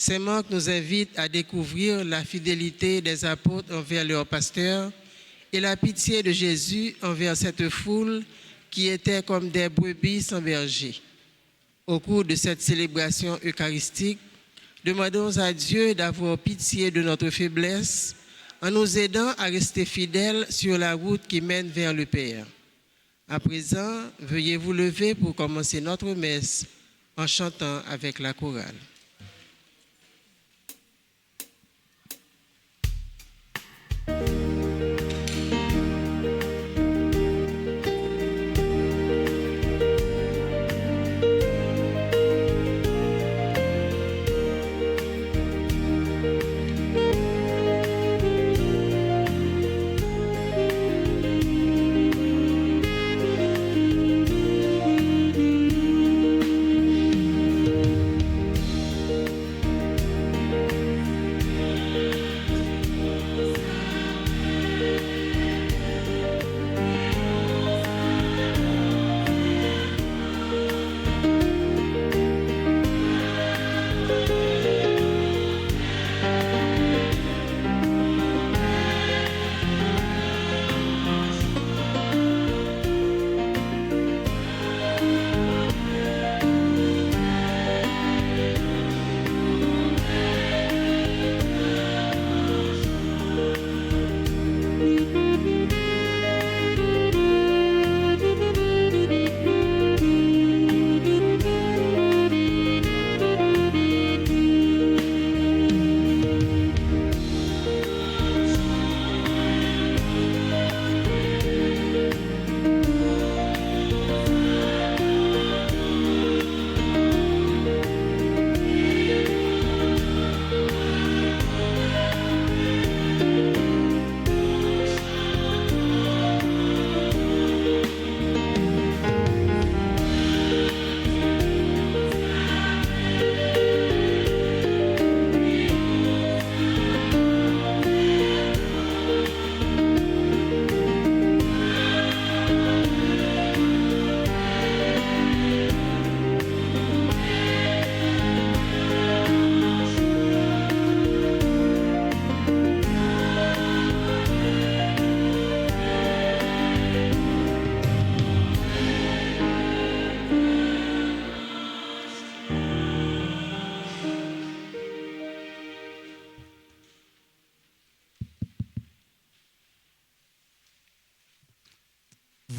Ces manques nous invitent à découvrir la fidélité des apôtres envers leurs pasteurs et la pitié de Jésus envers cette foule qui était comme des brebis sans berger. Au cours de cette célébration eucharistique, demandons à Dieu d'avoir pitié de notre faiblesse en nous aidant à rester fidèles sur la route qui mène vers le Père. À présent, veuillez vous lever pour commencer notre messe en chantant avec la chorale.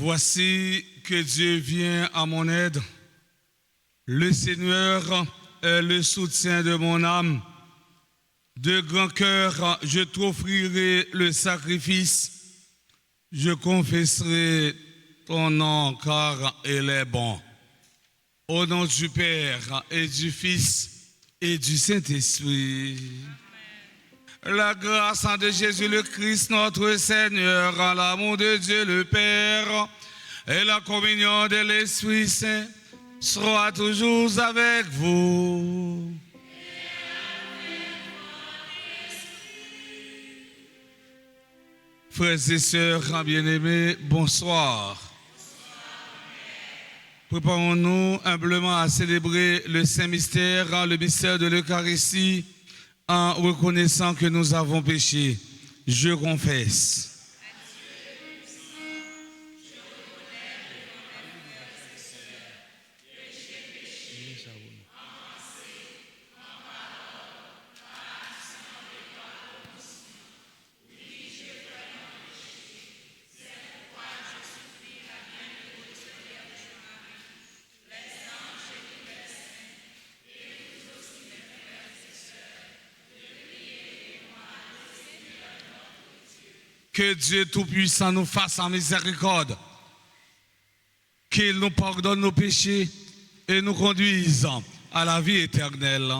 Voici que Dieu vient à mon aide. Le Seigneur est le soutien de mon âme. De grand cœur, je t'offrirai le sacrifice. Je confesserai ton nom car il est bon. Au nom du Père et du Fils et du Saint-Esprit. La grâce de Jésus le Christ, notre Seigneur, l'amour de Dieu le Père et la communion de l'Esprit Saint sera toujours avec vous. Frères et sœurs bien-aimés, bonsoir. Préparons-nous humblement à célébrer le Saint Mystère, le mystère de l'Eucharistie, en reconnaissant que nous avons péché. Je confesse. Que Dieu Tout-Puissant nous fasse en miséricorde, qu'il nous pardonne nos péchés et nous conduise à la vie éternelle.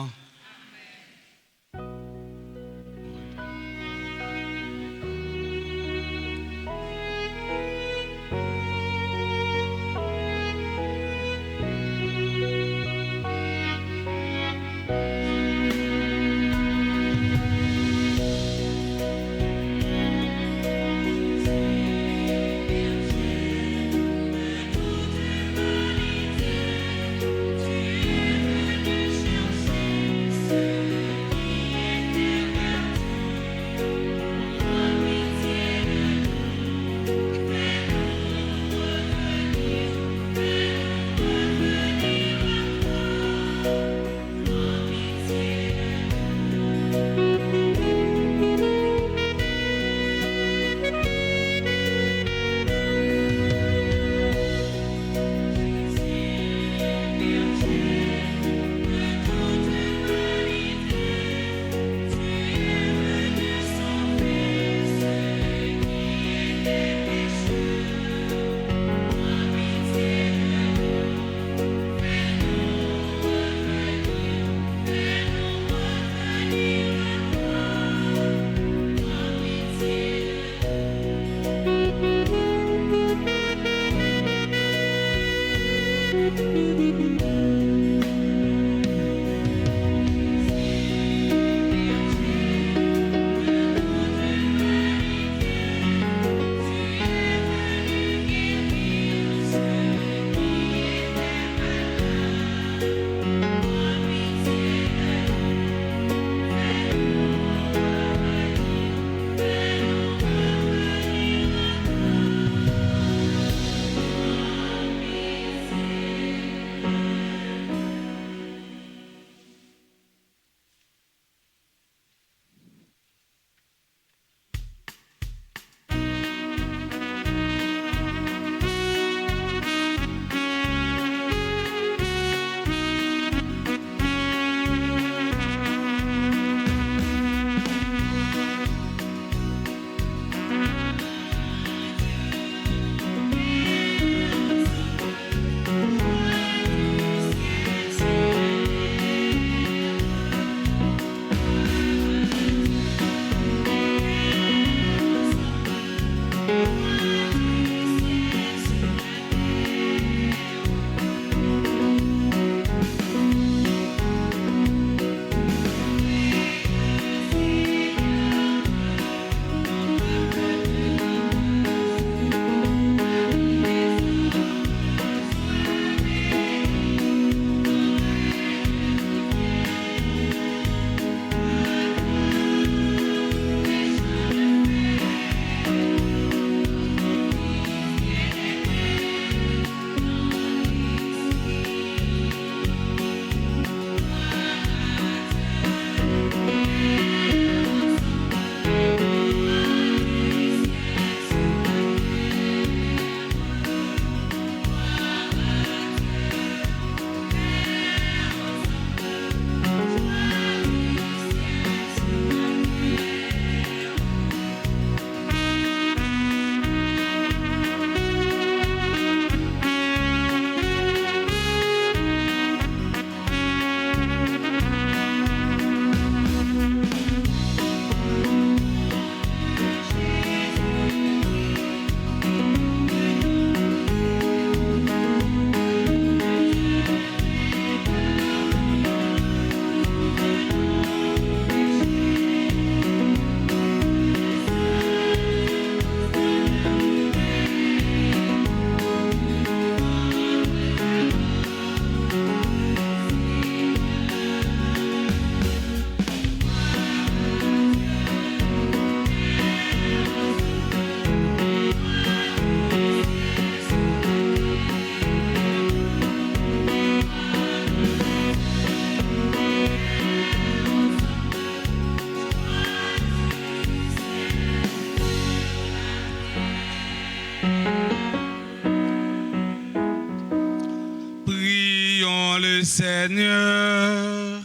Le Seigneur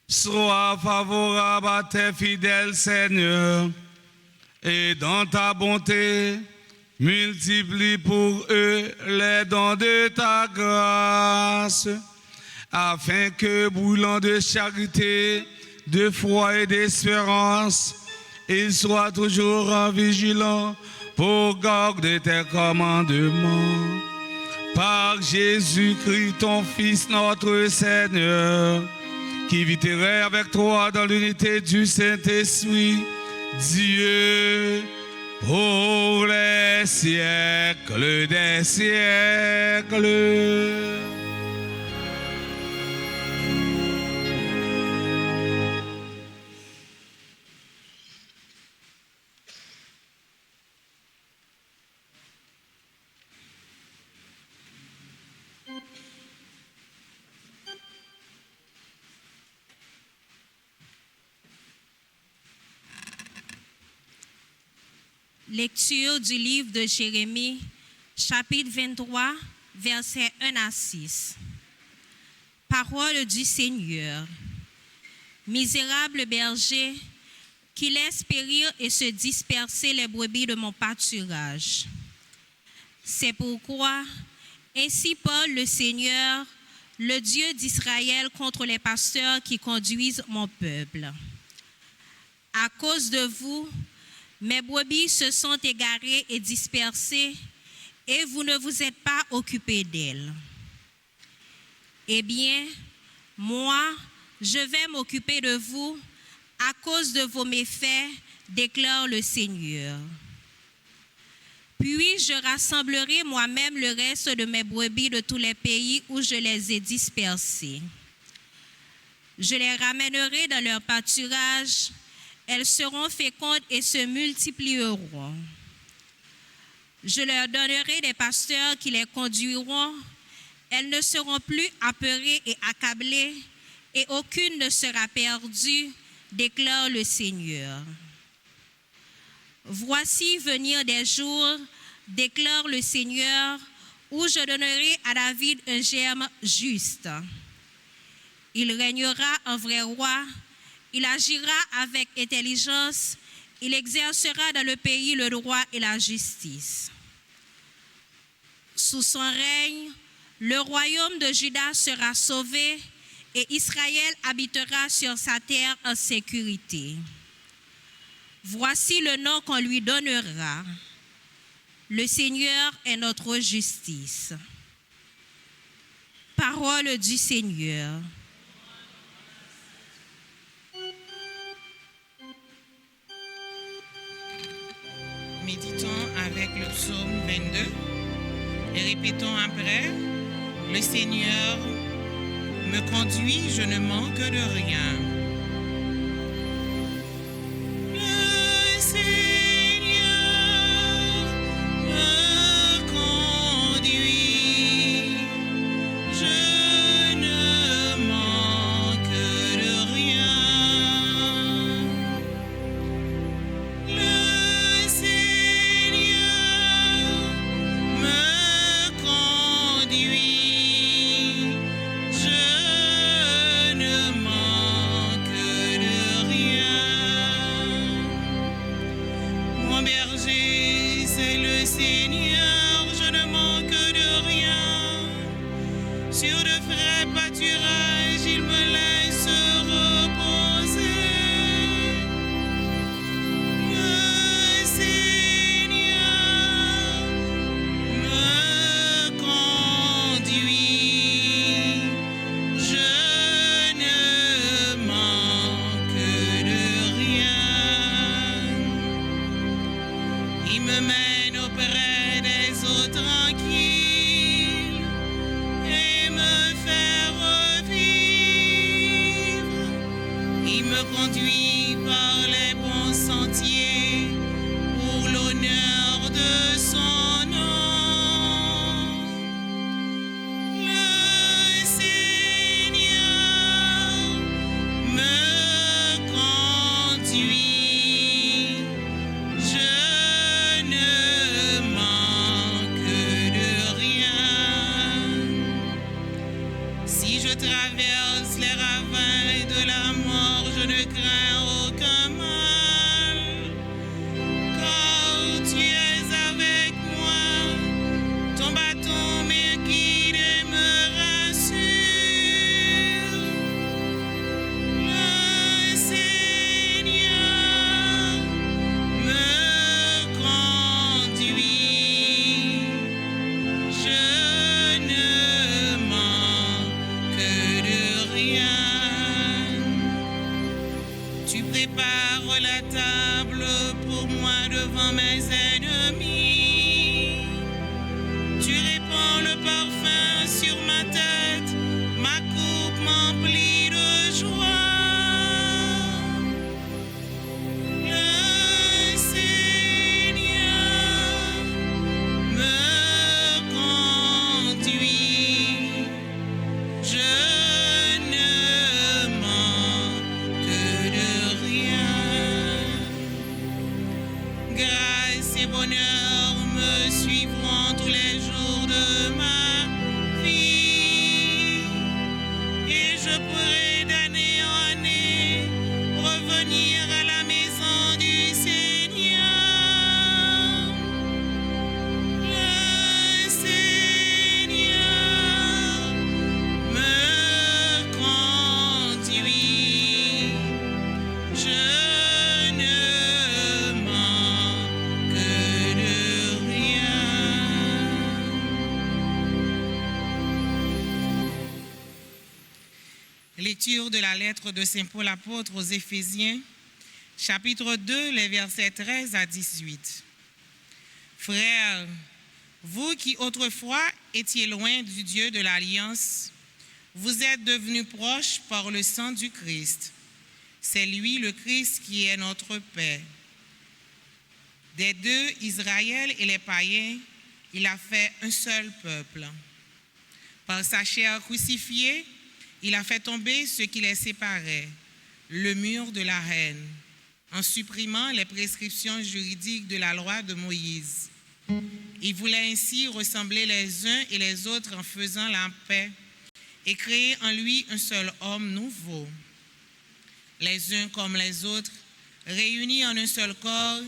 soit favorable à tes fidèles, Seigneur, et dans ta bonté, multiplie pour eux les dons de ta grâce, afin que, brûlant de charité, de foi et d'espérance, ils soient toujours vigilants pour garder tes commandements. Par Jésus-Christ, ton Fils, notre Seigneur, qui vit et règne avec toi dans l'unité du Saint-Esprit, Dieu, pour les siècles des siècles. Lecture du livre de Jérémie, chapitre 23, versets 1 à 6. Parole du Seigneur. Misérable berger, qui laisse périr et se disperser les brebis de mon pâturage. C'est pourquoi, ainsi parle le Seigneur, le Dieu d'Israël, contre les pasteurs qui conduisent mon peuple. À cause de vous, mes brebis se sont égarées et dispersées, et vous ne vous êtes pas occupés d'elles. Eh bien, moi, je vais m'occuper de vous à cause de vos méfaits, déclare le Seigneur. Puis je rassemblerai moi-même le reste de mes brebis de tous les pays où je les ai dispersées. Je les ramènerai dans leur pâturage. Elles seront fécondes et se multiplieront. Je leur donnerai des pasteurs qui les conduiront. Elles ne seront plus apeurées et accablées, et aucune ne sera perdue, déclare le Seigneur. Voici venir des jours, déclare le Seigneur, où je donnerai à David un germe juste. Il régnera en vrai roi. Il agira avec intelligence, il exercera dans le pays le droit et la justice. Sous son règne, le royaume de Juda sera sauvé et Israël habitera sur sa terre en sécurité. Voici le nom qu'on lui donnera. Le Seigneur est notre justice. Parole du Seigneur. Méditons avec le psaume 22 et répétons après: le Seigneur me conduit, je ne manque de rien. Le Seigneur me conduit, je ne manque de rien. Tu prépares la table pour moi devant mes ennemis. Tu répands le parfum sur ma tête, ma coupe m'emplit de joie. Le Seigneur me conduit, je ne manque de rien. Grâce et bonheur me suivront tous les jours de ma vie, et je pourrai d'année en année revenir à la maison du Seigneur. Le Seigneur me conduit, je ne manque de rien. Lecture de la lettre de Saint Paul apôtre aux Éphésiens, chapitre 2, les versets 13 à 18. Frères, vous qui autrefois étiez loin du Dieu de l'Alliance, vous êtes devenus proches par le sang du Christ. C'est lui, le Christ, qui est notre paix. Des deux, Israël et les païens, il a fait un seul peuple. Par sa chair crucifiée, il a fait tomber ce qui les séparait, le mur de la haine, en supprimant les prescriptions juridiques de la loi de Moïse. Il voulait ainsi ressembler les uns et les autres en faisant la paix et créer en lui un seul homme nouveau. Les uns comme les autres, réunis en un seul corps,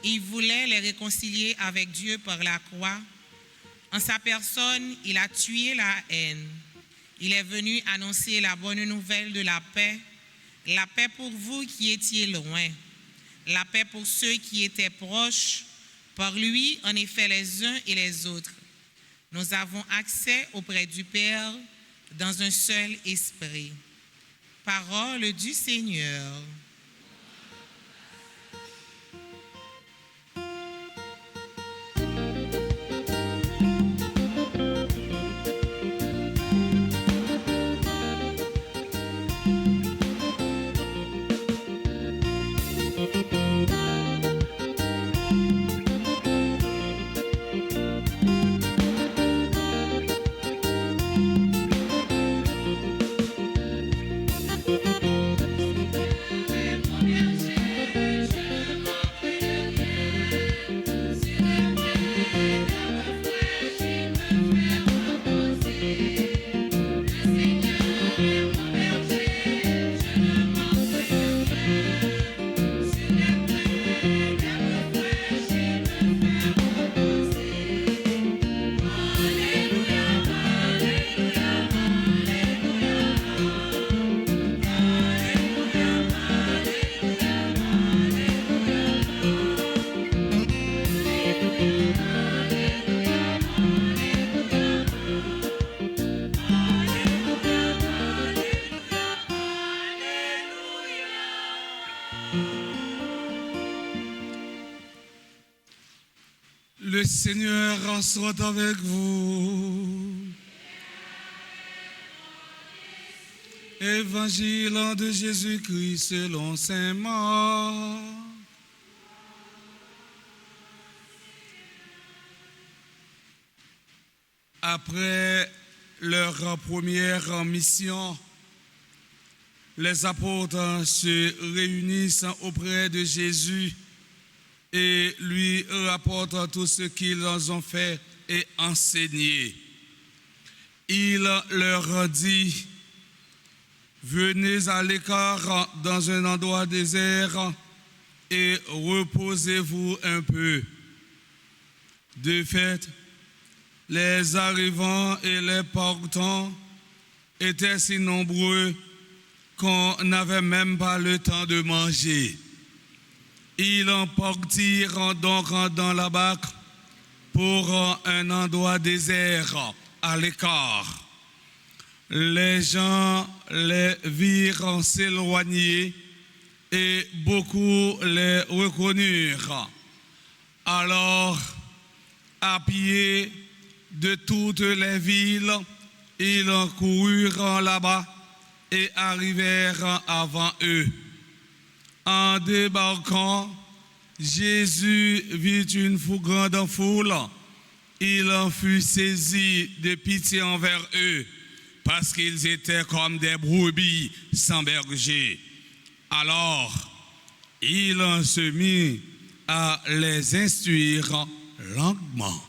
il voulait les réconcilier avec Dieu par la croix. En sa personne, il a tué la haine. Il est venu annoncer la bonne nouvelle de la paix pour vous qui étiez loin, la paix pour ceux qui étaient proches. Par lui, en effet, les uns et les autres, nous avons accès auprès du Père dans un seul esprit. Parole du Seigneur. Le Seigneur soit avec vous. Évangile de Jésus-Christ selon saint Marc. Après leur première mission, les apôtres se réunissent auprès de Jésus et lui rapportent tout ce qu'ils ont fait et enseigné. Il leur dit: venez à l'écart dans un endroit désert et reposez-vous un peu. De fait, les arrivants et les partants étaient si nombreux qu'on n'avait même pas le temps de manger. Ils partirent donc dans la barque pour un endroit désert à l'écart. Les gens les virent s'éloigner et beaucoup les reconnurent. Alors, à pied de toutes les villes, ils coururent là-bas et arrivèrent avant eux. En débarquant, Jésus vit une grande foule. Il en fut saisi de pitié envers eux, parce qu'ils étaient comme des brebis sans berger. Alors, il en se mit à les instruire longuement.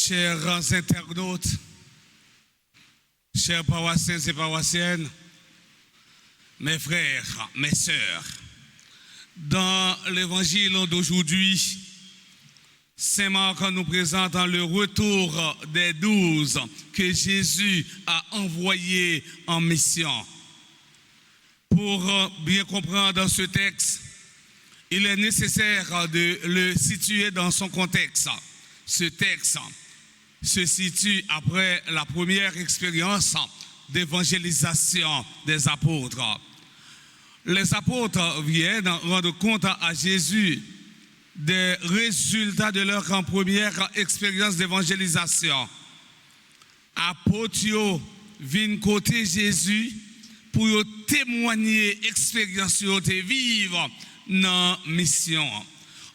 Chers internautes, chers paroissiens et paroissiennes, mes frères, mes sœurs, dans l'évangile d'aujourd'hui, Saint Marc nous présente le retour des 12 que Jésus a envoyés en mission. Pour bien comprendre ce texte, il est nécessaire de le situer dans son contexte. Ce texte se situe après la première expérience d'évangélisation des apôtres. Les apôtres viennent rendre compte à Jésus des résultats de leur première expérience d'évangélisation. Apôtres viennent côté Jésus pour témoigner l'expérience de vivre dans la mission.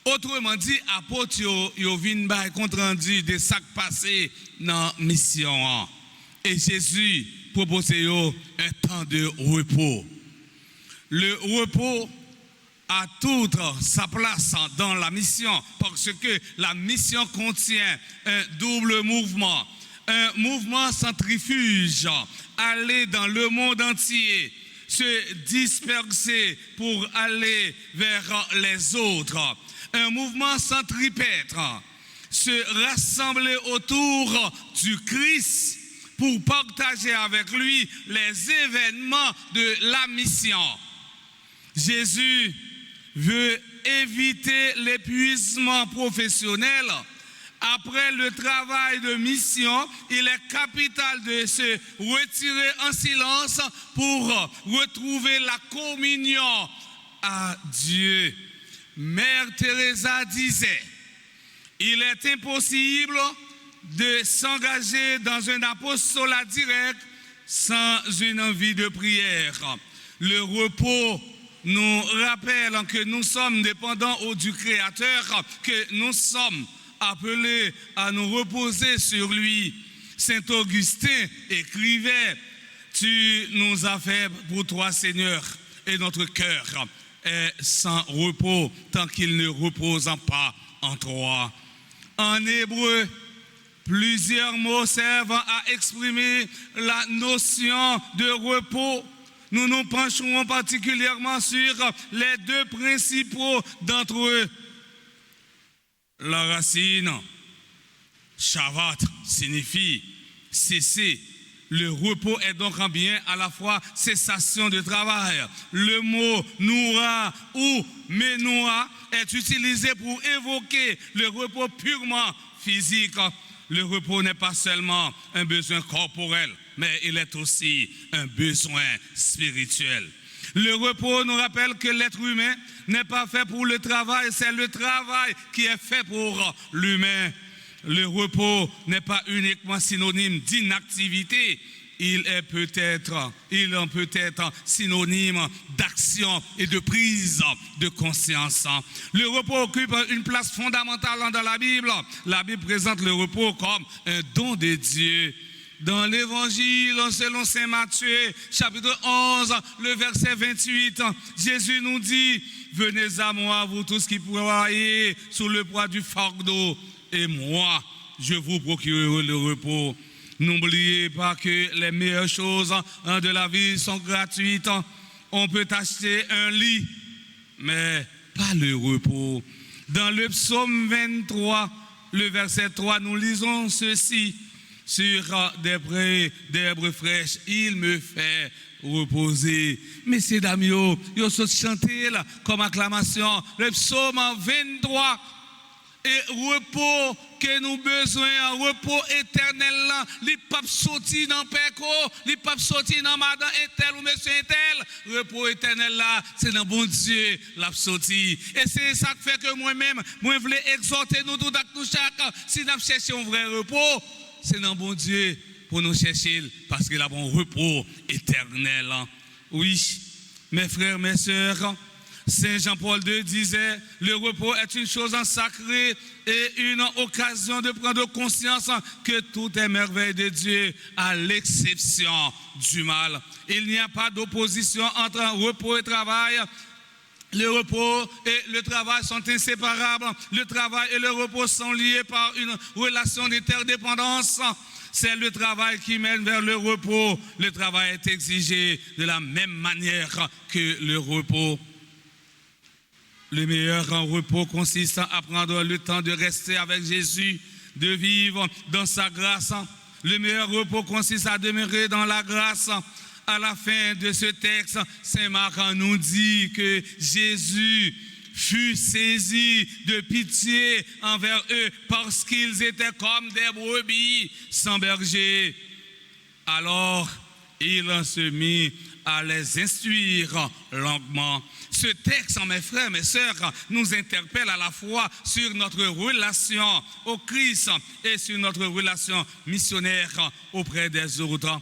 Autrement dit, apôtres viennent par compte rendu de ce qui passé dans la mission. Et Jésus propose un temps de repos. Le repos a toute sa place dans la mission parce que la mission contient un double mouvement. Un mouvement centrifuge, aller dans le monde entier, se disperser pour aller vers les autres. Un mouvement centripètre, se rassembler autour du Christ pour partager avec lui les événements de la mission. Jésus veut éviter l'épuisement professionnel. Après le travail de mission, il est capital de se retirer en silence pour retrouver la communion à Dieu. Mère Teresa disait, il est impossible de s'engager dans un apostolat direct sans une envie de prière. Le repos nous rappelle que nous sommes dépendants du Créateur, que nous sommes appelés à nous reposer sur lui. Saint Augustin écrivait, tu nous as fait pour toi, Seigneur, et notre cœur est sans repos tant qu'il ne repose pas en toi. En hébreu, plusieurs mots servent à exprimer la notion de repos. Nous nous pencherons particulièrement sur les deux principaux d'entre eux. La racine Shabbat signifie cesser. Le repos est donc en bien à la fois cessation de travail. Le mot noura ou menoua est utilisé pour évoquer le repos purement physique. Le repos n'est pas seulement un besoin corporel, mais il est aussi un besoin spirituel. Le repos nous rappelle que l'être humain n'est pas fait pour le travail, c'est le travail qui est fait pour l'humain. Le repos n'est pas uniquement synonyme d'inactivité, il en peut être synonyme d'action et de prise de conscience. Le repos occupe une place fondamentale dans la Bible. La Bible présente le repos comme un don de Dieu. Dans l'évangile selon saint Matthieu, chapitre 11, le verset 28, Jésus nous dit: venez à moi, vous tous qui travaillez sous le poids du fardeau, et moi, je vous procurerai le repos. N'oubliez pas que les meilleures choses de la vie sont gratuites. On peut acheter un lit, mais pas le repos. Dans le psaume 23, le verset 3, nous lisons ceci: sur des prés d'herbes fraîches, il me fait reposer. Messieurs, dames, ils sont chantés comme acclamation. Le psaume 23, et repos que nous besoin, un repos éternel, les papes sortis dans Péco, les papes sortis dans madame Intel ou monsieur Intel, repos éternel là, c'est dans bon Dieu l'a sorti. Et c'est ça qui fait que moi-même, moi voulais exhorter nous tous chaque, si nous cherchons un vrai repos, c'est dans bon Dieu pour nous chercher, parce qu'il a bon repos éternel. Oui, mes frères, mes sœurs, Saint Jean-Paul II disait: le repos est une chose sacrée et une occasion de prendre conscience que tout est merveille de Dieu, à l'exception du mal. Il n'y a pas d'opposition entre repos et travail. Le repos et le travail sont inséparables. Le travail et le repos sont liés par une relation d'interdépendance. C'est le travail qui mène vers le repos. Le travail est exigé de la même manière que le repos. Le meilleur repos consiste à prendre le temps de rester avec Jésus, de vivre dans sa grâce. Le meilleur repos consiste à demeurer dans la grâce. À la fin de ce texte, saint Marc nous dit que Jésus fut saisi de pitié envers eux parce qu'ils étaient comme des brebis sans berger. Alors, il se mit à les instruire longuement. Ce texte, mes frères, mes sœurs, nous interpelle à la fois sur notre relation au Christ et sur notre relation missionnaire auprès des autres.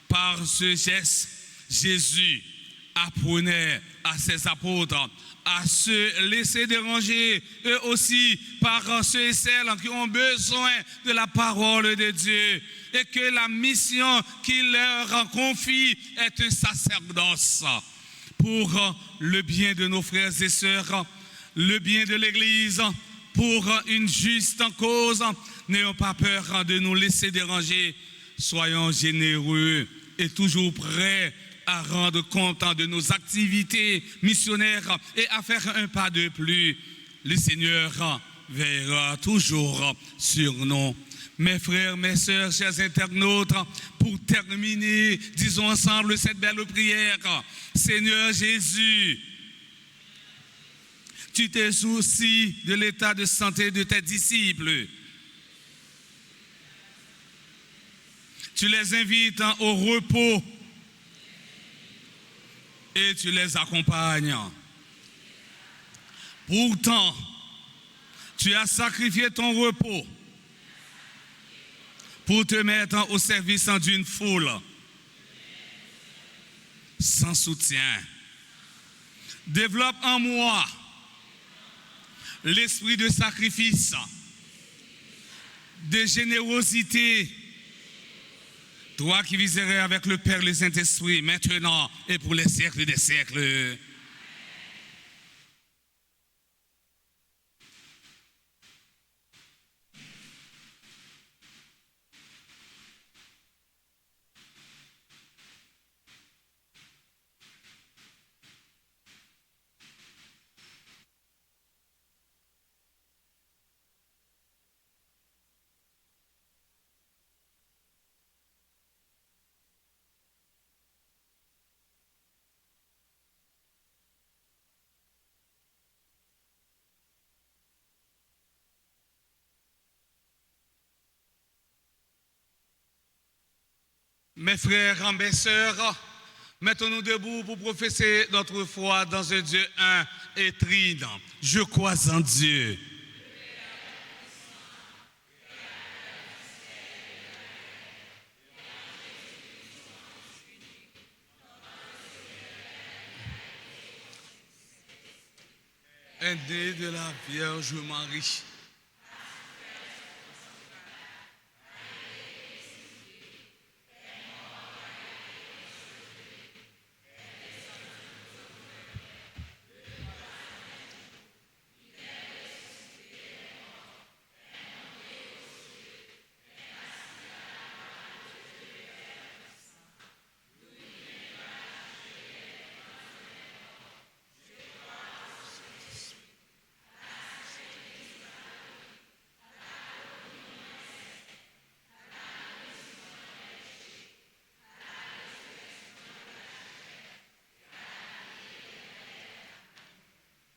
Par ce geste, Jésus apprenait à ses apôtres à se laisser déranger, eux aussi, par ceux et celles qui ont besoin de la parole de Dieu, et que la mission qu'il leur confie est un sacerdoce pour le bien de nos frères et sœurs, le bien de l'Église, pour une juste cause. N'ayons pas peur de nous laisser déranger. Soyons généreux et toujours prêts à rendre compte de nos activités missionnaires et à faire un pas de plus. Le Seigneur veillera toujours sur nous. Mes frères, mes sœurs, chers internautes, pour terminer, disons ensemble cette belle prière. Seigneur Jésus, tu te soucies de l'état de santé de tes disciples. Tu les invites au repos et tu les accompagnes. Pourtant, tu as sacrifié ton repos pour te mettre au service d'une foule sans soutien. Développe en moi l'esprit de sacrifice, de générosité, toi qui viserais avec le Père et le Saint-Esprit, maintenant et pour les siècles des siècles. Mes frères, mes sœurs, mettons-nous debout pour professer notre foi dans un Dieu un et trine. Je crois en Dieu. est né de la Vierge Marie.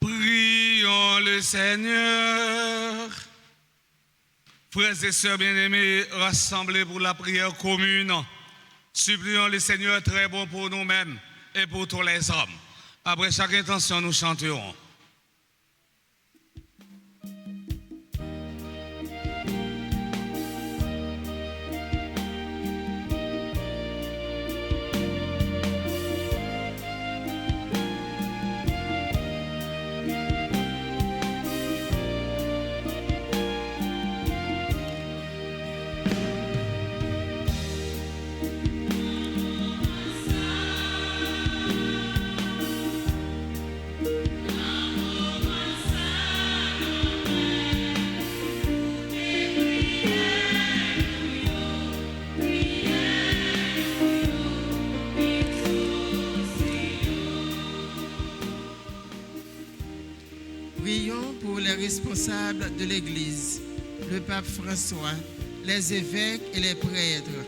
Prions le Seigneur. Frères et sœurs bien-aimés, rassemblés pour la prière commune, supplions le Seigneur très bon pour nous-mêmes et pour tous les hommes. Après chaque intention, nous chanterons. Prions pour les responsables de l'Église, le pape François, les évêques et les prêtres,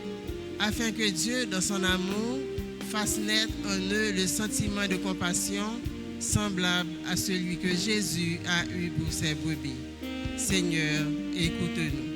afin que Dieu, dans son amour, fasse naître en eux le sentiment de compassion semblable à celui que Jésus a eu pour ses brebis. Seigneur, écoute-nous.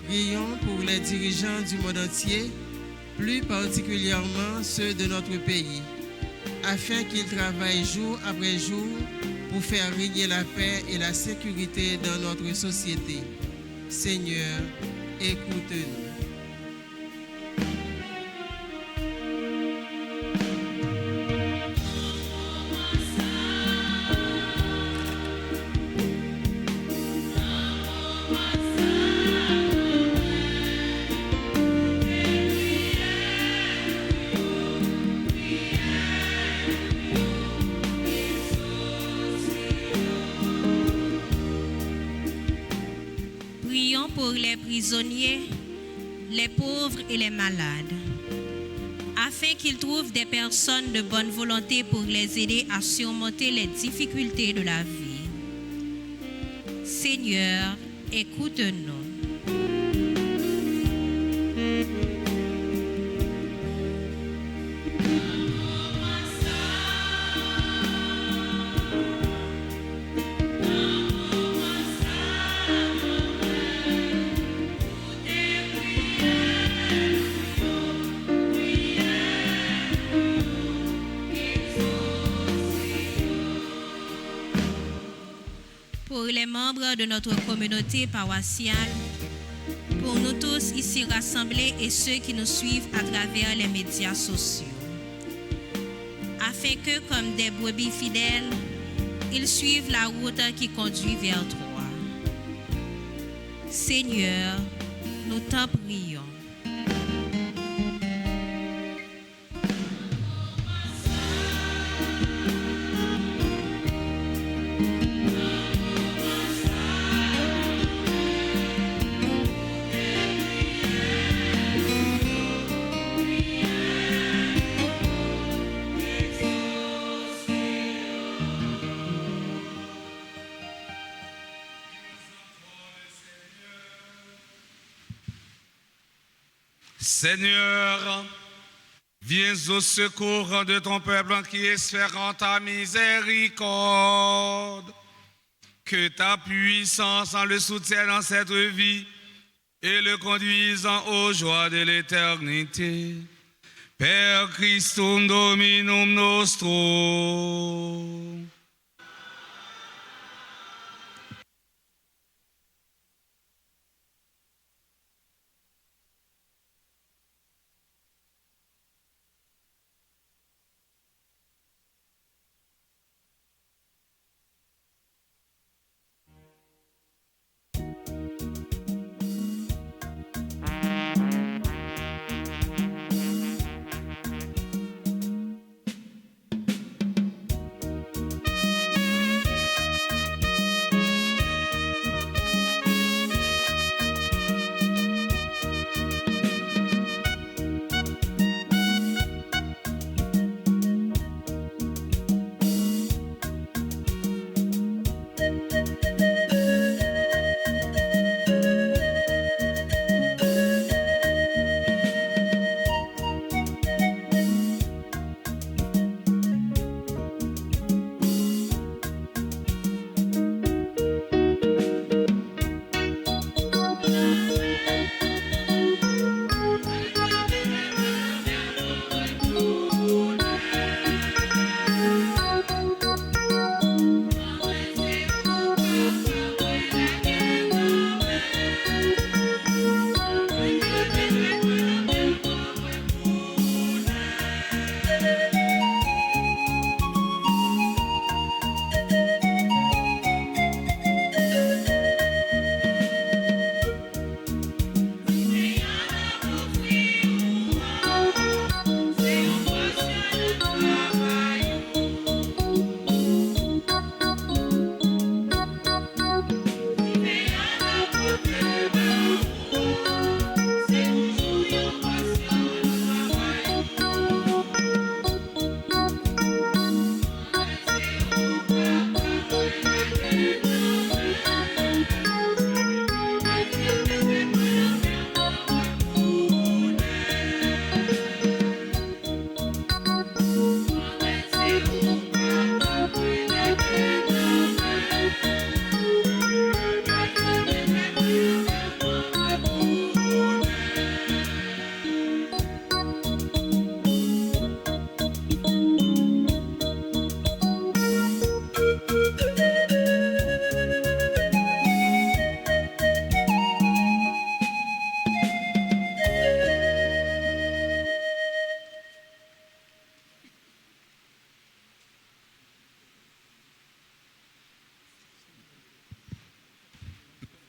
Prions pour les dirigeants du monde entier, plus particulièrement ceux de notre pays, afin qu'ils travaillent jour après jour pour faire régner la paix et la sécurité dans notre société. Seigneur, écoute-nous. Prions pour les prisonniers, les pauvres et les malades, afin qu'ils trouvent des personnes de bonne volonté pour les aider à surmonter les difficultés de la vie. Seigneur, écoute-nous. Pour les membres de notre communauté paroissiale, pour nous tous ici rassemblés et ceux qui nous suivent à travers les médias sociaux, afin que, comme des brebis fidèles, ils suivent la route qui conduit vers toi. Seigneur, nous t'en prions. Seigneur, viens au secours de ton peuple qui espère en ta miséricorde. Que ta puissance en le soutienne dans cette vie et le conduisant aux joies de l'éternité. Per Christum Dominum nostrum.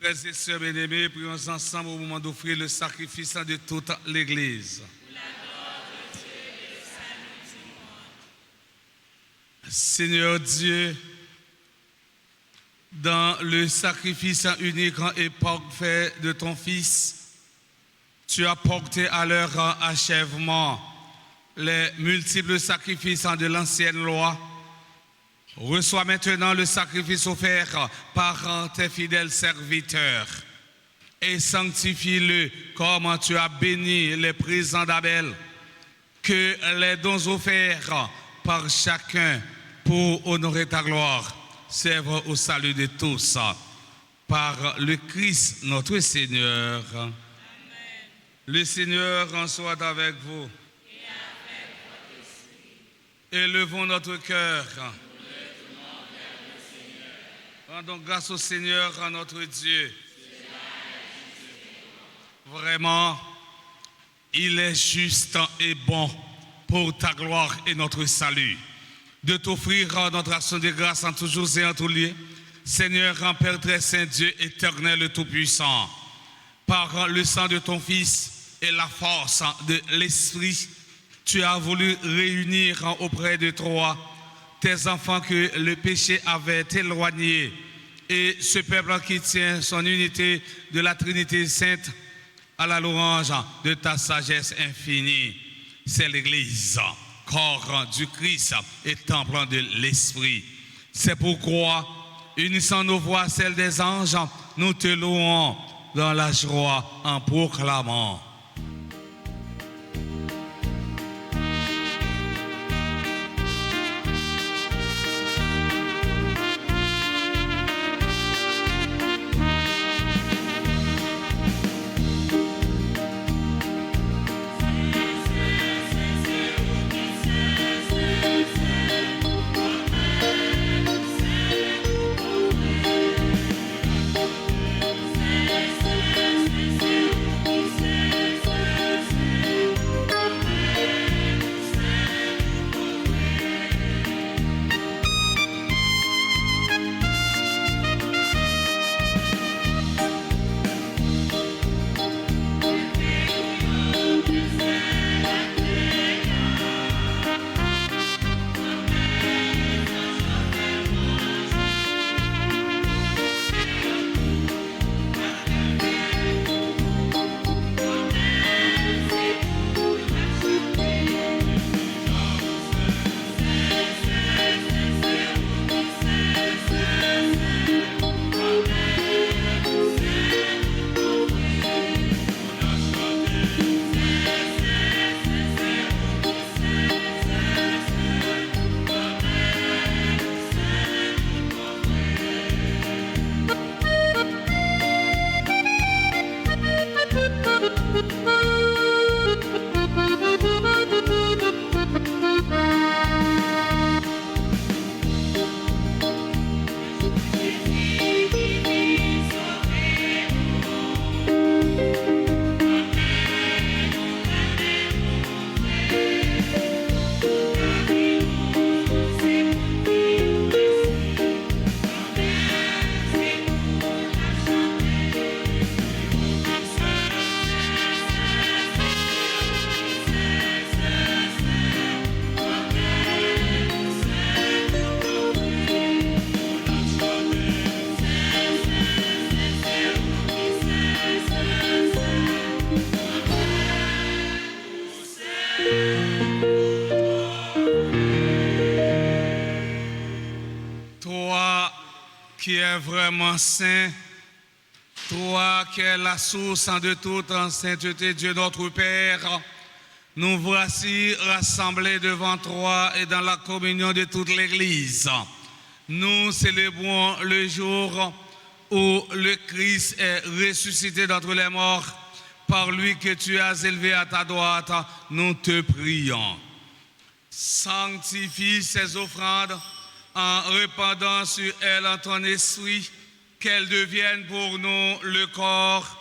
Frères et sœurs bien-aimés, prions ensemble au moment d'offrir le sacrifice de toute l'Église. Seigneur Dieu, dans le sacrifice unique et parfait de ton Fils, tu as porté à leur achèvement les multiples sacrifices de l'ancienne loi. Reçois maintenant le sacrifice offert par tes fidèles serviteurs et sanctifie-le comme tu as béni les présents d'Abel. Que les dons offerts par chacun pour honorer ta gloire servent au salut de tous. Par le Christ notre Seigneur. Amen. Le Seigneur soit avec vous. Et avec votre esprit. Élevons notre cœur. Rendons grâce au Seigneur, à notre Dieu. Vraiment, il est juste et bon pour ta gloire et notre salut de t'offrir notre action de grâce en toujours et en tout lieu. Seigneur, Père très saint, Dieu éternel et tout-puissant, par le sang de ton Fils et la force de l'Esprit, tu as voulu réunir auprès de toi tes enfants que le péché avait éloignés et ce peuple qui tient son unité de la Trinité Sainte à la louange de ta sagesse infinie. C'est l'Église, corps du Christ et temple de l'Esprit. C'est pourquoi, unissant nos voix à celles des anges, nous te louons dans la joie en proclamant. Toi qui es vraiment saint, toi qui es la source de toute sainteté, Dieu notre Père, nous voici rassemblés devant toi et dans la communion de toute l'Église. Nous célébrons le jour où le Christ est ressuscité d'entre les morts, par lui que tu as élevé à ta droite. Nous te prions. Sanctifie ces offrandes en répandant sur elles ton esprit, qu'elles deviennent pour nous le corps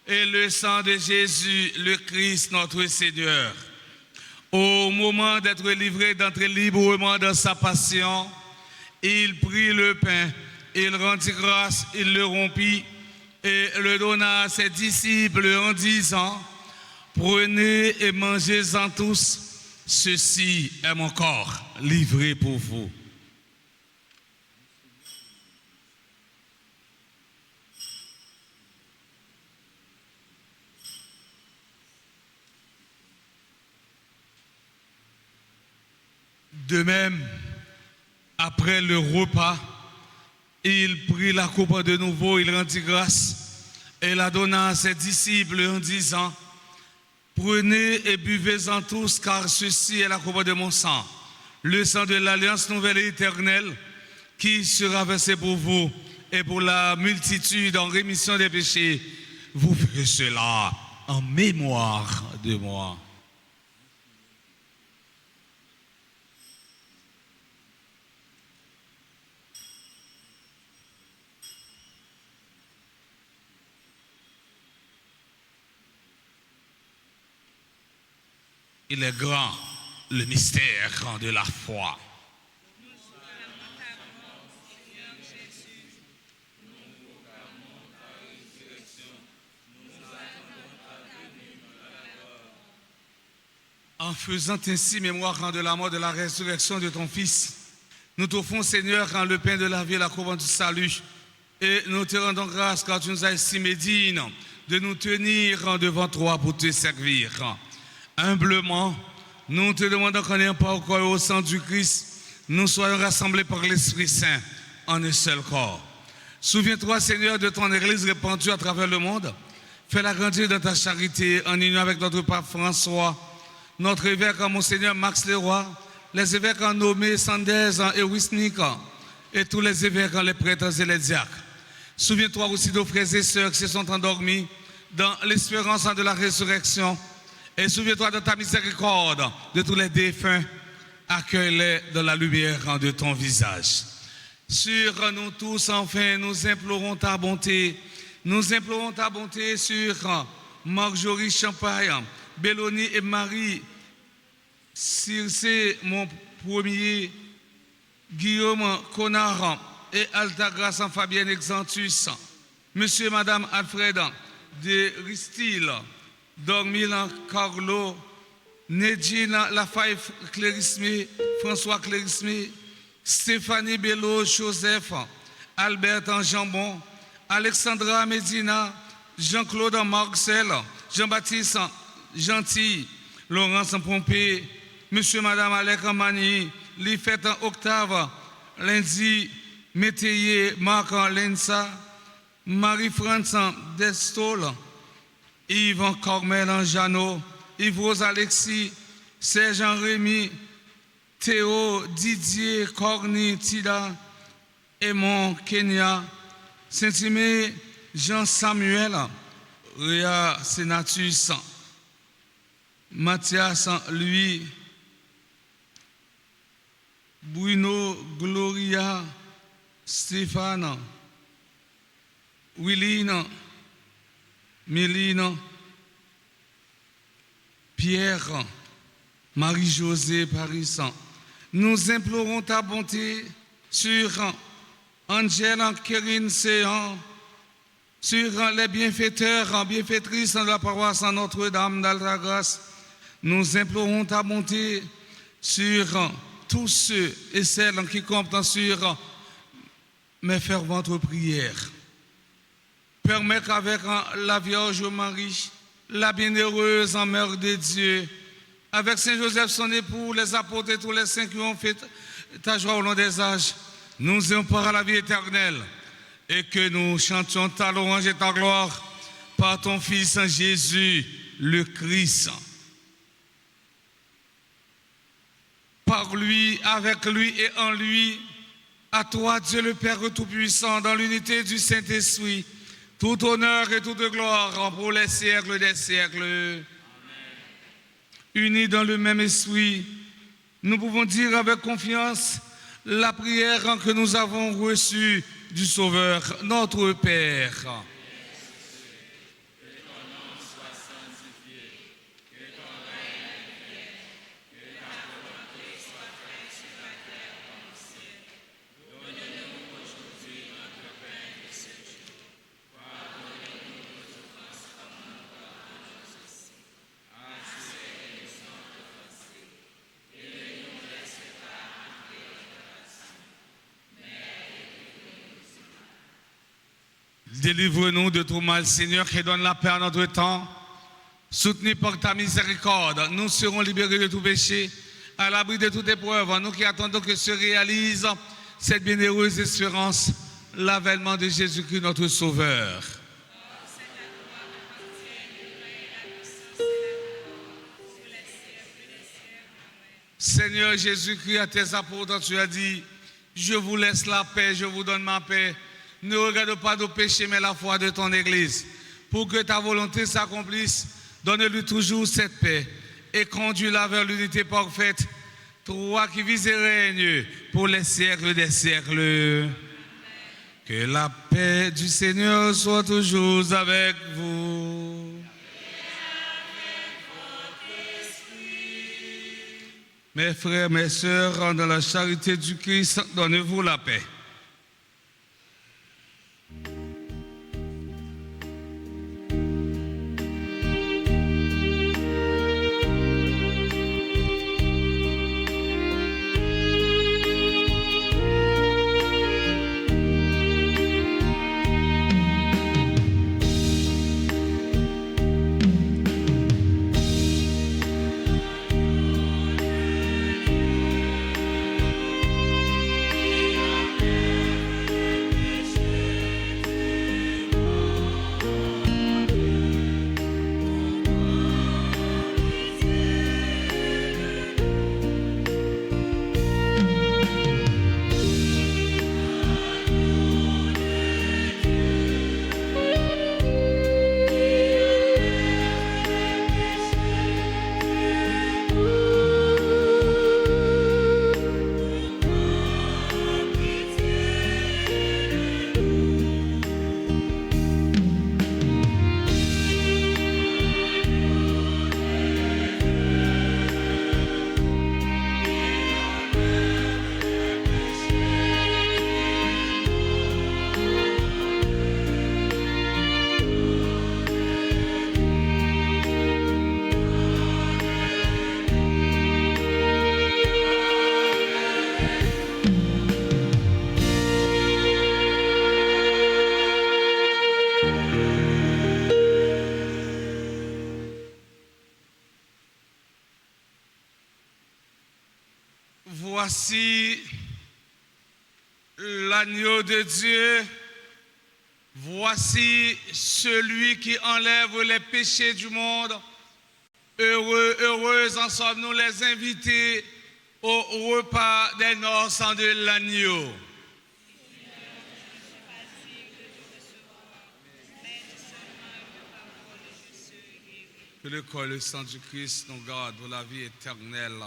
et le sang de Jésus, le Christ notre Seigneur. Au moment d'être livré, d'entrer librement dans sa passion, il prit le pain, il rendit grâce, il le rompit et le donna à ses disciples en disant: prenez et mangez-en tous, ceci est mon corps livré pour vous. De même, après le repas, il prit la coupe de nouveau, il rendit grâce et la donna à ses disciples en disant: prenez et buvez-en tous, car ceci est la coupe de mon sang, le sang de l'alliance nouvelle et éternelle, qui sera versé pour vous et pour la multitude en rémission des péchés. Vous ferez cela en mémoire de moi. Il est grand, le mystère de la foi. En faisant ainsi mémoire de la mort, de la résurrection de ton Fils, nous t'offrons, Seigneur, le pain de la vie et la couronne du salut. Et nous te rendons grâce car tu nous as estimé dignes de nous tenir devant toi pour te servir. Humblement, nous te demandons qu'en ayant pas au corps et au sang du Christ, nous soyons rassemblés par l'Esprit Saint en un seul corps. Souviens-toi, Seigneur, de ton Église répandue à travers le monde. Fais-la grandir dans ta charité en union avec notre pape François, notre évêque, Monseigneur Max Leroy, les évêques nommés Sanders et Wisnik, et tous les évêques, les prêtres et les diacres. Souviens-toi aussi de nos frères et sœurs qui se sont endormis dans l'espérance de la résurrection. Et souviens-toi de ta miséricorde, de tous les défunts, accueille-les dans la lumière de ton visage. Sur nous tous, enfin, nous implorons ta bonté. Nous implorons ta bonté sur Marjorie Champagne, Bélonie et Marie, Circe, mon premier, Guillaume Conard et Altagrace Fabienne Exantus, Monsieur et Madame Alfred de Ristil, Dormilan Carlo, Nedjina Lafaye Clérisme, François Clérisme, Stéphanie Bello Joseph, Albert Jambon, Alexandra Medina, Jean-Claude Marcel, Jean-Baptiste Gentil, Laurence Pompé, Monsieur et Madame Alec Mani, Lifette Octave, Lundi Métayer, Marc Lensa, Marie-France Destol, Yves Cormel Jeannot, Yves Alexis, Serge Rémy, Théo Didier Corny Tida, Aimon Kenya, Saint-Timé Jean Samuel, Réa Senatus, Mathias Louis, Bruno Gloria, Stéphane, Willine, Méline, Pierre, Marie-Josée Paris. Nous implorons ta bonté sur Angèle Kérine Séan, sur les bienfaiteurs, bienfaitrices de la paroisse Notre-Dame d'Alta-Grâce. Nous implorons ta bonté sur tous ceux et celles qui comptent sur mes ferventes prières. Permets qu'avec la Vierge Marie, la bienheureuse Mère de Dieu, avec Saint Joseph son époux, les apôtres et tous les saints qui ont fait ta joie au long des âges, nous ayons part à la vie éternelle et que nous chantions ta louange et ta gloire par ton Fils Jésus, le Christ. Par lui, avec lui et en lui, à toi Dieu le Père Tout-Puissant, dans l'unité du Saint-Esprit, tout honneur et toute gloire pour les siècles des siècles. Amen. Unis dans le même esprit, nous pouvons dire avec confiance la prière que nous avons reçue du Sauveur, notre Père. Délivre-nous de tout mal, Seigneur, qui donne la paix à notre temps. Soutenus par ta miséricorde, nous serons libérés de tout péché, à l'abri de toute épreuve. Nous qui attendons que se réalise cette bienheureuse espérance, l'avènement de Jésus-Christ, notre Sauveur. Seigneur Jésus-Christ, à tes apôtres, tu as dit, je vous laisse la paix, je vous donne ma paix. Ne regarde pas nos péchés, mais la foi de ton Église. Pour que ta volonté s'accomplisse, donne-lui toujours cette paix et conduis-la vers l'unité parfaite, toi qui vis et règnes pour les siècles des siècles. Amen. Que la paix du Seigneur soit toujours avec vous. Mes frères, mes sœurs, dans la charité du Christ, donnez-vous la paix. Voici l'agneau de Dieu, voici celui qui enlève les péchés du monde. Heureux, heureuses en sommes-nous les invités au repas des noces de l'agneau. Que le corps et le sang du Christ nous gardent pour la vie éternelle.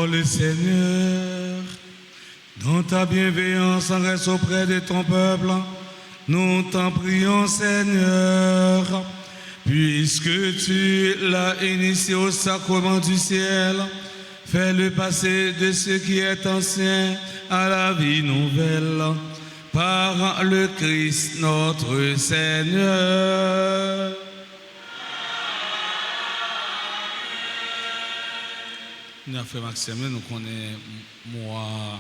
le Seigneur. Dans ta bienveillance, reste auprès de ton peuple. Nous t'en prions, Seigneur. Puisque tu l'as initié au sacrement du ciel, fais-le passer de ce qui est ancien à la vie nouvelle. Par le Christ notre Seigneur. Nous, frère Maxime, nous connaissons moi,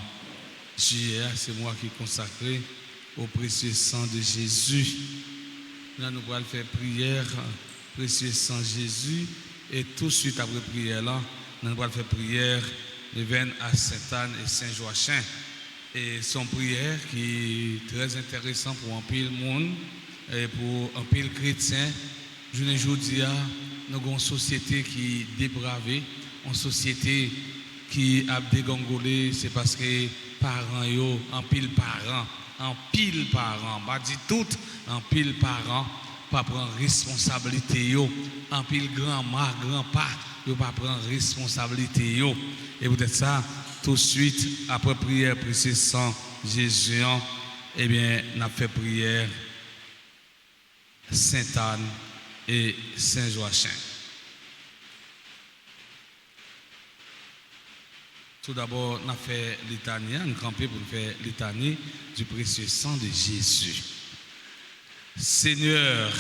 juillet, c'est moi qui est consacré au précieux sang de Jésus. Là, nous allons faire prière, précieux sang Jésus, et tout de suite après prière, là, nous allons faire prière de veine à Sainte-Anne et Saint-Joachim. Et son prière qui est très intéressant pour un pile monde et pour un pile chrétien. Je ne vous dis, nous avons une société qui est dépravée, une société qui a dégangolé, c'est parce que parents, en pile parents, pas dit tout, en pile parents, pas prendre responsabilité, en pile grand-mère, grand-père, pas prendre responsabilité. Et peut-être ça, tout de suite, après prière, précieux sang Jésus, eh bien, on a fait prière Sainte-Anne et Saint-Joachim. Tout d'abord, on a fait litanie, on a campé pour faire litanie du précieux sang de Jésus. Seigneur,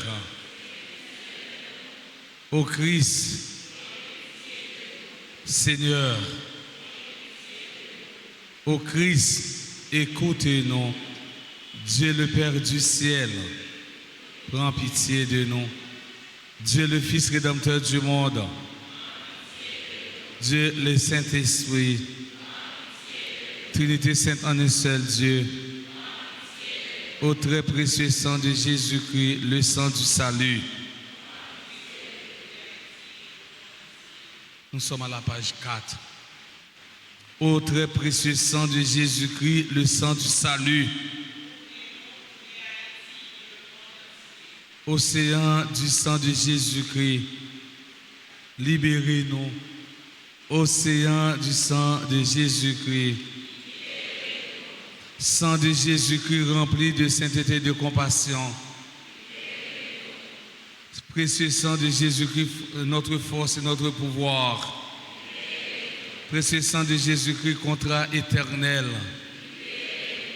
ô Christ, Seigneur, ô Christ, écoutez-nous. Dieu le Père du ciel, prends pitié de nous. Dieu le Fils rédempteur du monde, Dieu le Saint-Esprit, Trinité sainte en un seul Dieu, au très précieux sang de Jésus-Christ, le sang du salut. Nous sommes à la page 4. Au très précieux sang de Jésus-Christ, le sang du salut. Océan du sang de Jésus-Christ, libérez-nous. Océan du sang de Jésus-Christ, sang de Jésus-Christ rempli de sainteté et de compassion. Précieux sang de Jésus-Christ, notre force et notre pouvoir. Précieux sang de Jésus-Christ, contrat éternel.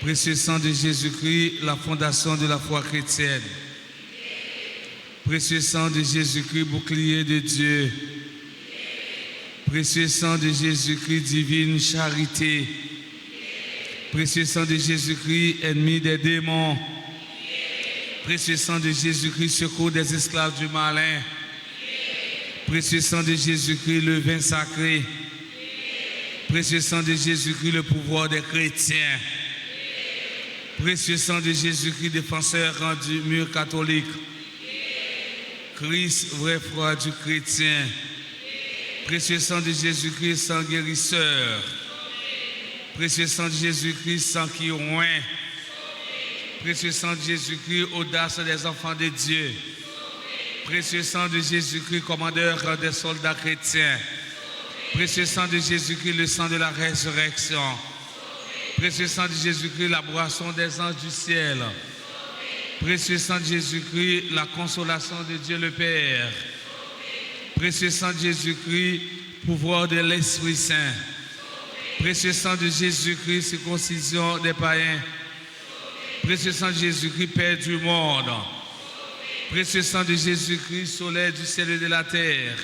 Précieux sang de Jésus-Christ, la fondation de la foi chrétienne. Précieux sang de Jésus-Christ, bouclier de Dieu. Précieux sang de Jésus-Christ, divine charité. Précieux sang de Jésus-Christ, ennemi des démons. Précieux sang de Jésus-Christ, secours des esclaves du malin. Précieux sang de Jésus-Christ, le vin sacré. Précieux sang de Jésus-Christ, le pouvoir des chrétiens. Précieux sang de Jésus-Christ, défenseur du mur catholique. Christ, vrai foi du chrétien. Précieux sang de Jésus-Christ, sang guérisseur. Précieux sang de Jésus-Christ, sang qui oint. Précieux sang de Jésus-Christ, audace des enfants de Dieu. Précieux sang de Jésus-Christ, commandeur des soldats chrétiens. Précieux sang de Jésus-Christ, le sang de la résurrection. Précieux sang de Jésus-Christ, la boisson des anges du ciel. Précieux sang de Jésus-Christ, la consolation de Dieu le Père. Précieux sang de Jésus-Christ, pouvoir de l'Esprit Saint. Précieux sang de Jésus-Christ, circoncision des païens. Précieux sang de Jésus-Christ, Père du monde. Précieux sang de Jésus-Christ, soleil du ciel et de la terre.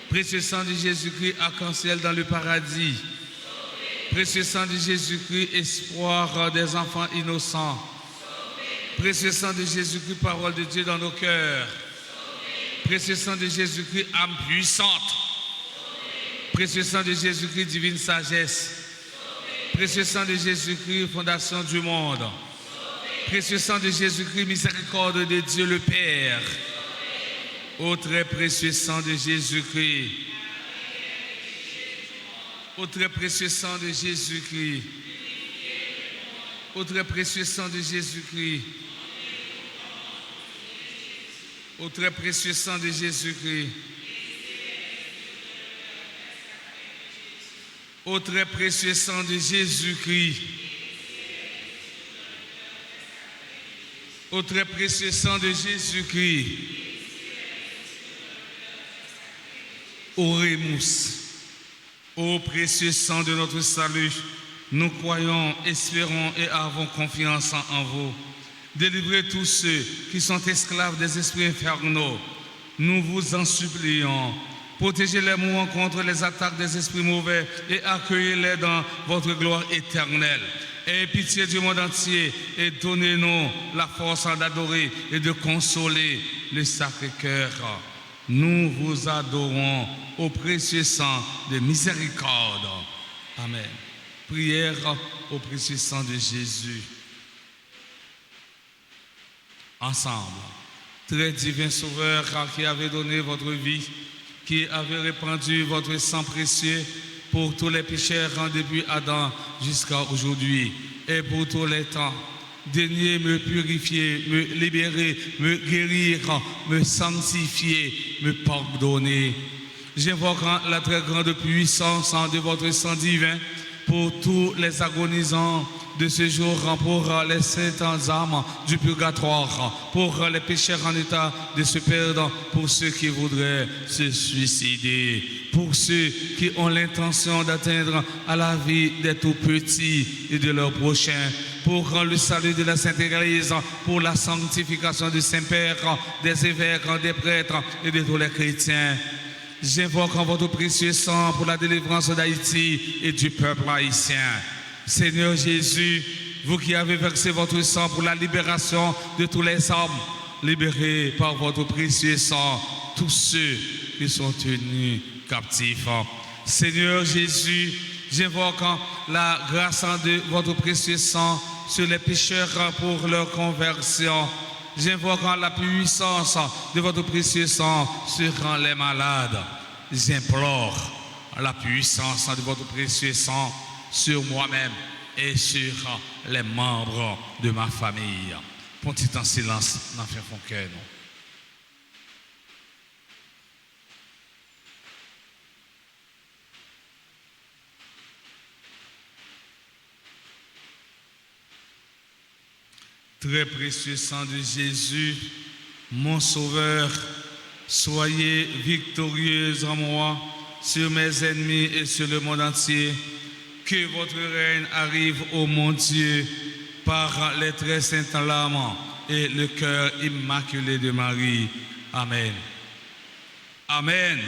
Précieux sang de Jésus-Christ, arc-en-ciel dans le paradis. Précieux sang de Jésus-Christ, espoir des enfants innocents. Précieux sang de Jésus-Christ, parole de Dieu dans nos cœurs. Précieux sang de Jésus-Christ, âme puissante. Précieux sang de Jésus-Christ, divine sagesse. Précieux sang de Jésus-Christ, fondation du monde. Précieux sang de Jésus-Christ, miséricorde de Dieu le Père. Ô très précieux sang de Jésus-Christ. Ô très précieux sang de Jésus-Christ. Ô très précieux sang de Jésus-Christ. Ô très précieux sang de Jésus-Christ. Au très précieux sang de Jésus-Christ. Au très précieux sang de Jésus-Christ. Oremus. Au précieux sang de notre salut, nous croyons, espérons et avons confiance en vous. Délivrez tous ceux qui sont esclaves des esprits infernaux. Nous vous en supplions. Protégez les mourants contre les attaques des esprits mauvais et accueillez-les dans votre gloire éternelle. Ayez pitié du monde entier et donnez-nous la force d'adorer et de consoler le Sacré-Cœur. Nous vous adorons au précieux sang de miséricorde. Amen. Prière au précieux sang de Jésus. Ensemble, très divin Sauveur qui avez donné votre vie, qui avez répandu votre sang précieux pour tous les pécheurs depuis Adam jusqu'à aujourd'hui et pour tous les temps. Daignez me purifier, me libérer, me guérir, me sanctifier, me pardonner. J'invoque la très grande puissance de votre sang divin pour tous les agonisants de ce jour, pour les saintes âmes du purgatoire, pour les pécheurs en état de se perdre, pour ceux qui voudraient se suicider, pour ceux qui ont l'intention d'atteindre à la vie des tout-petits et de leurs prochains, pour le salut de la Sainte Église, pour la sanctification du Saint-Père, des évêques, des prêtres et de tous les chrétiens. J'invoque en votre précieux sang pour la délivrance d'Haïti et du peuple haïtien. Seigneur Jésus, vous qui avez versé votre sang pour la libération de tous les hommes, libérez par votre précieux sang tous ceux qui sont tenus captifs. Seigneur Jésus, j'invoque la grâce de votre précieux sang sur les pécheurs pour leur conversion. J'invoque la puissance de votre précieux sang sur les malades. J'implore la puissance de votre précieux sang sur moi-même et sur les membres de ma famille. Petit en silence, n'en fait mon cœur, non. Très précieux sang de Jésus, mon Sauveur, soyez victorieux en moi, sur mes ennemis et sur le monde entier. Que votre règne arrive, ô mon Dieu, par les très saintes larmes et le cœur immaculé de Marie. Amen. Amen.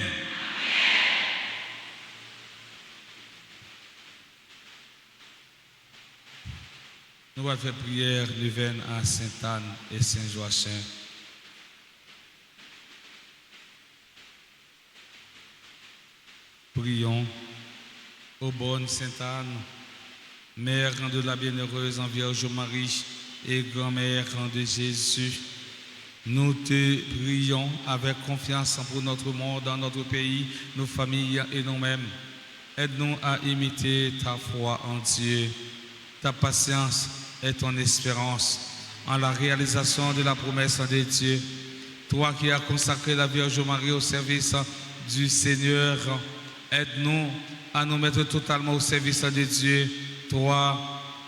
Nous allons faire prière neuvaine à Sainte-Anne et Saint-Joachim. Prions. Ô bonne Sainte-Anne, mère de la bienheureuse Vierge Marie et grand-mère de Jésus, nous te prions avec confiance pour notre monde, dans notre pays, nos familles et nous-mêmes. Aide-nous à imiter ta foi en Dieu, ta patience et ton espérance en la réalisation de la promesse de Dieu. Toi qui as consacré la Vierge Marie au service du Seigneur, aide-nous à nous mettre totalement au service de Dieu, toi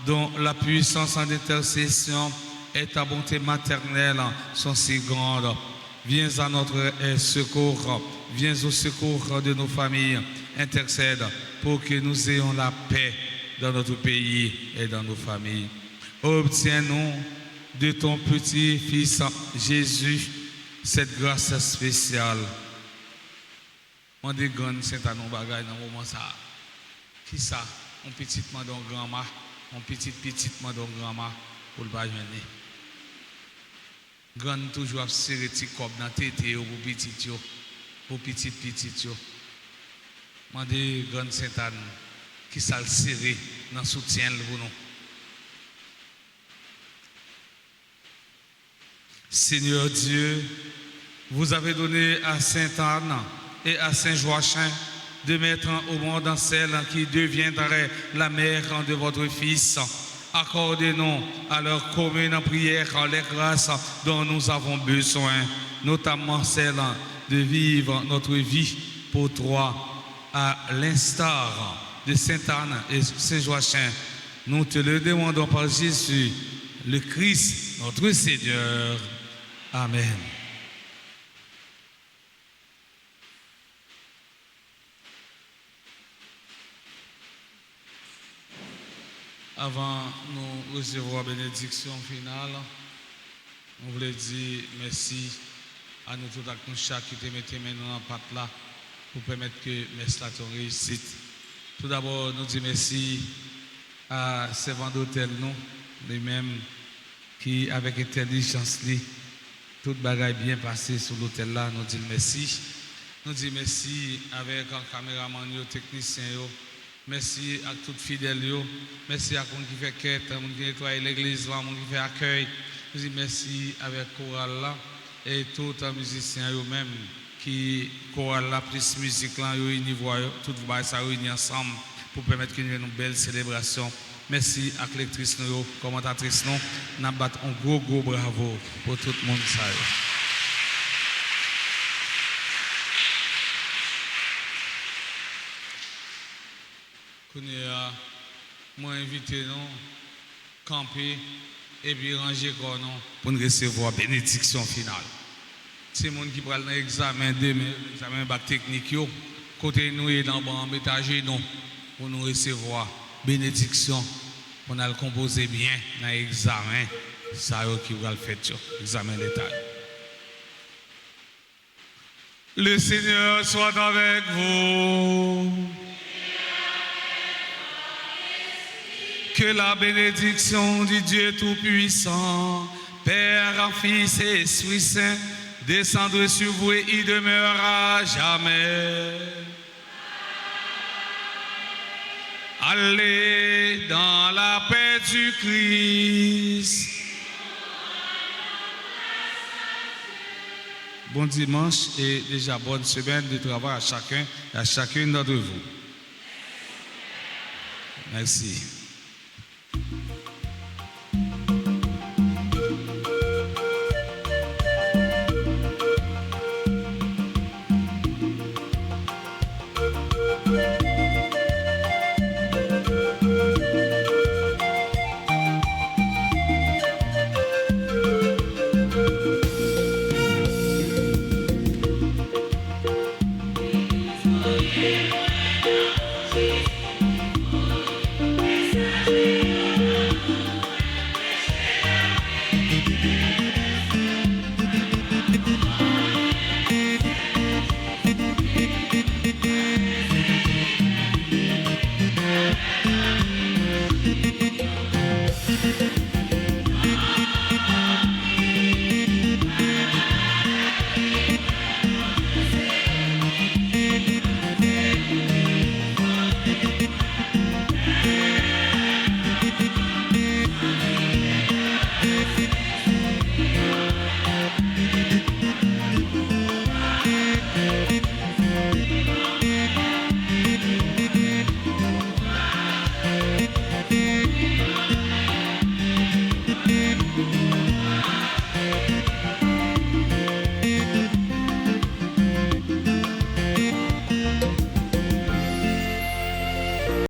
dont la puissance en intercession et ta bonté maternelle sont si grandes. Viens à notre secours, viens au secours de nos familles, intercède pour que nous ayons la paix dans notre pays et dans nos familles. Obtiens-nous de ton petit-fils Jésus cette grâce spéciale. On dit grande Sainte-Anne bagay dans moment ça. Qui ça? On petit mandon grand-mère, on petit mandon grand-mère pour le pas joindre. Grande toujours à serrer petit cob dans tête pour petit yo, pour petit yo. On dit grande Sainte-Anne qui ça le serrer dans soutien pour nous. Seigneur Dieu, vous avez donné à Sainte-Anne et à Saint-Joachim de mettre au monde celle qui deviendrait la mère de votre Fils. Accordez-nous à leur commune prière les grâces dont nous avons besoin, notamment celle de vivre notre vie pour toi, à l'instar de Sainte-Anne et Saint-Joachim, nous te le demandons par Jésus, le Christ, notre Seigneur. Amen. Avant nous recevoir la bénédiction finale, on voulait dire merci à nous tous, à nous chaque qui te mettez maintenant en pâte là pour permettre que messe là réussite. Tout d'abord, nous disons merci à servant d'hôtel nous, lui-même qui avec intelligence toute bagaille bien passée sur l'hôtel là, nous disons merci. Nous disons merci avec un caméraman, un technicien. Merci à tous les fidèles, merci à ceux qui fait quête, à ceux qui nettoient l'église, à ceux qui fait accueil. Nous disons merci avec chorale là et tous les musiciens eux-mêmes qui chorale là plus musique là réunis tout ça réunis ensemble pour permettre qu'il y ait une belle célébration. Merci à lectrice nous, commentatrice nous, nous battons un gros bravo pour tout le monde ça. Moi invité nous camper et puis ranger corps nous pour nous recevoir bénédiction finale. C'est monde qui prend l'examen demain, l'examen bac technique côté nous et dans bon étage nous pour nous recevoir bénédiction pour nous composer bien dans l'examen ça qui va le faire examen d'état. Le Seigneur soit avec vous. Que la bénédiction du Dieu Tout-Puissant, Père, Fils et Esprit Saint, descende sur vous et y demeurera jamais. Allez dans la paix du Christ. Bon dimanche et déjà bonne semaine de travail à chacun et à chacune d'entre vous. Merci.